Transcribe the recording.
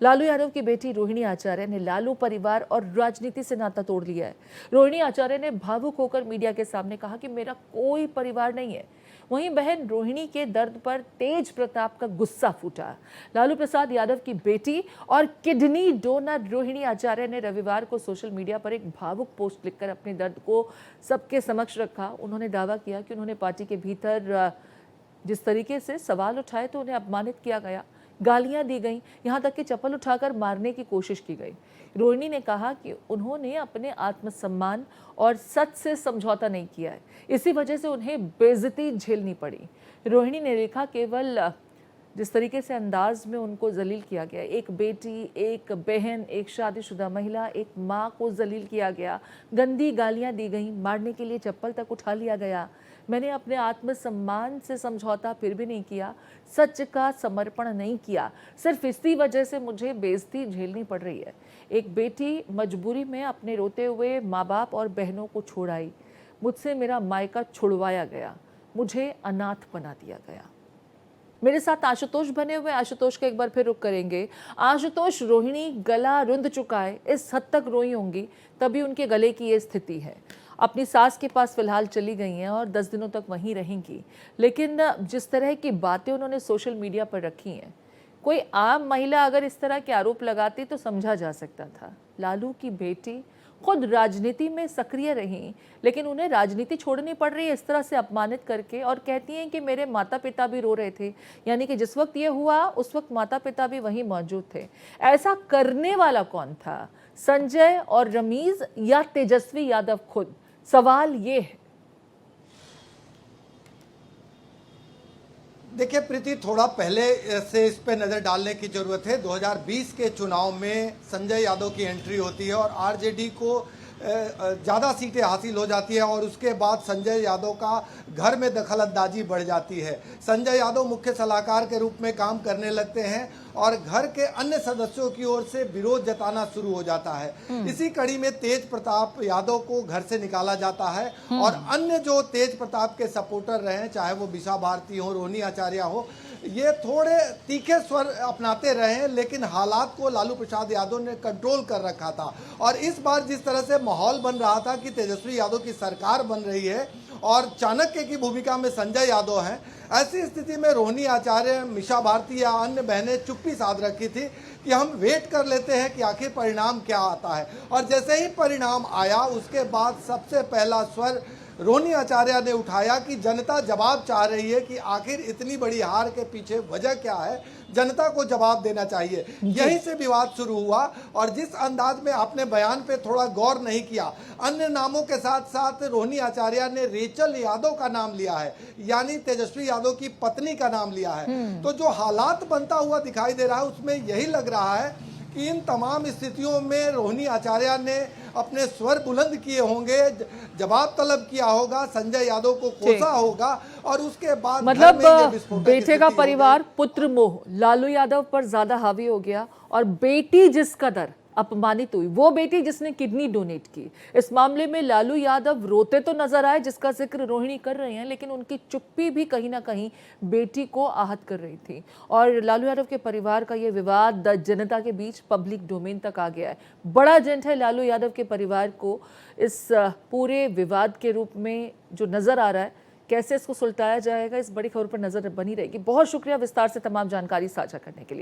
लालू यादव की बेटी रोहिणी आचार्य ने लालू परिवार और राजनीति से नाता तोड़ लिया है। रोहिणी आचार्य ने भावुक होकर मीडिया के सामने कहा कि मेरा कोई परिवार नहीं है। वहीं बहन रोहिणी के दर्द पर तेज प्रताप का गुस्सा फूटा। लालू प्रसाद यादव की बेटी और किडनी डोनर रोहिणी आचार्य ने रविवार को सोशल मीडिया पर एक भावुक पोस्ट लिखकर अपने दर्द को सबके समक्ष रखा। उन्होंने दावा किया कि उन्होंने पार्टी के भीतर जिस तरीके से सवाल उठाए तो उन्हें अपमानित किया गया, गालियां दी गईं, यहां तक कि चप्पल उठाकर मारने की कोशिश की गई। रोहिणी ने कहा कि उन्होंने अपने आत्मसम्मान और सच से समझौता नहीं किया है, इसी वजह से उन्हें बेइज्जती झेलनी पड़ी। रोहिणी ने लिखा, केवल जिस तरीके से अंदाज में उनको जलील किया गया, एक बेटी, एक बहन, एक शादीशुदा महिला, एक माँ को जलील किया गया, गंदी गालियां दी गई, मारने के लिए चप्पल तक उठा लिया गया। मैंने अपने आत्मसम्मान से समझौता फिर भी नहीं किया, सच का समर्पण नहीं किया, सिर्फ इसी वजह से मुझे बेइज्जती झेलनी पड़ रही है। एक बेटी मजबूरी में अपने रोते हुए माँ बाप और बहनों को छोड़ आई, मुझसे मेरा मायका छुड़वाया गया, मुझे अनाथ बना दिया गया। मेरे साथ आशुतोष बने हुए, आशुतोष का एक बार फिर रुख करेंगे। आशुतोष, रोहिणी गला रुंध चुका है, इस हद तक रोई होंगी तभी उनके गले की ये स्थिति है। अपनी सास के पास फिलहाल चली गई हैं और 10 दिनों तक वहीं रहेंगी, लेकिन जिस तरह की बातें उन्होंने सोशल मीडिया पर रखी हैं, कोई आम महिला अगर इस तरह के आरोप लगाती तो समझा जा सकता था। लालू की बेटी खुद राजनीति में सक्रिय रहीं, लेकिन उन्हें राजनीति छोड़नी पड़ रही है इस तरह से अपमानित करके, और कहती हैं कि मेरे माता पिता भी रो रहे थे, यानी कि जिस वक्त ये हुआ उस वक्त माता पिता भी वहीं मौजूद थे। ऐसा करने वाला कौन था, संजय और रमीज या तेजस्वी यादव खुद? सवाल ये है। देखिए प्रीति, थोड़ा पहले से इस पे नज़र डालने की ज़रूरत है। 2020 के चुनाव में संजय यादव की एंट्री होती है और आरजेडी को ज़्यादा सीटें हासिल हो जाती है और उसके बाद संजय यादव का घर में दखलअंदाजी बढ़ जाती है। संजय यादव मुख्य सलाहकार के रूप में काम करने लगते हैं और घर के अन्य सदस्यों की ओर से विरोध जताना शुरू हो जाता है। इसी कड़ी में तेज प्रताप यादव को घर से निकाला जाता है और अन्य जो तेज प्रताप के सपोर्टर रहे, चाहे वो बिशा भारती हो, रोहिणी आचार्य हो, ये थोड़े तीखे स्वर अपनाते रहे, लेकिन हालात को लालू प्रसाद यादव ने कंट्रोल कर रखा था। और इस बार जिस तरह से माहौल बन रहा था कि तेजस्वी यादव की सरकार बन रही है और चाणक्य की भूमिका में संजय यादव हैं, ऐसी स्थिति में रोहिणी आचार्य, मिशा भारती या अन्य बहनें चुप्पी साध रखी थी कि हम वेट कर लेते हैं कि आखिर परिणाम क्या आता है। और जैसे ही परिणाम आया उसके बाद सबसे पहला स्वर रोहिणी आचार्य ने उठाया कि जनता जवाब चाह रही है कि आखिर इतनी बड़ी हार के पीछे वजह क्या है, जनता को जवाब देना चाहिए। यहीं से विवाद शुरू हुआ और जिस अंदाज में आपने बयान पे थोड़ा गौर नहीं किया, अन्य नामों के साथ साथ रोहिणी आचार्य ने रेचल यादव का नाम लिया है, यानी तेजस्वी यादव की पत्नी का नाम लिया है। तो जो हालात बनता हुआ दिखाई दे रहा है उसमें यही लग रहा है कि इन तमाम स्थितियों में रोहिणी आचार्य ने अपने स्वर बुलंद किए होंगे, जवाब तलब किया होगा, संजय यादव को कोसा होगा और उसके बाद मतलब बेटे का परिवार, पुत्र मोह लालू यादव पर ज्यादा हावी हो गया और बेटी जिस कदर अपमानित हुई, वो बेटी जिसने किडनी डोनेट की, इस मामले में लालू यादव रोते तो नजर आए, जिसका जिक्र रोहिणी कर रहे हैं, लेकिन उनकी चुप्पी भी कहीं ना कहीं बेटी को आहत कर रही थी। और लालू यादव के परिवार का ये विवाद जनता के बीच पब्लिक डोमेन तक आ गया है। बड़ा एजेंट है लालू यादव के परिवार को इस पूरे विवाद के रूप में जो नजर आ रहा है, कैसे इसको सुलझाया जाएगा, इस बड़ी खबर पर नजर बनी रहेगी। बहुत शुक्रिया विस्तार से तमाम जानकारी साझा करने के लिए।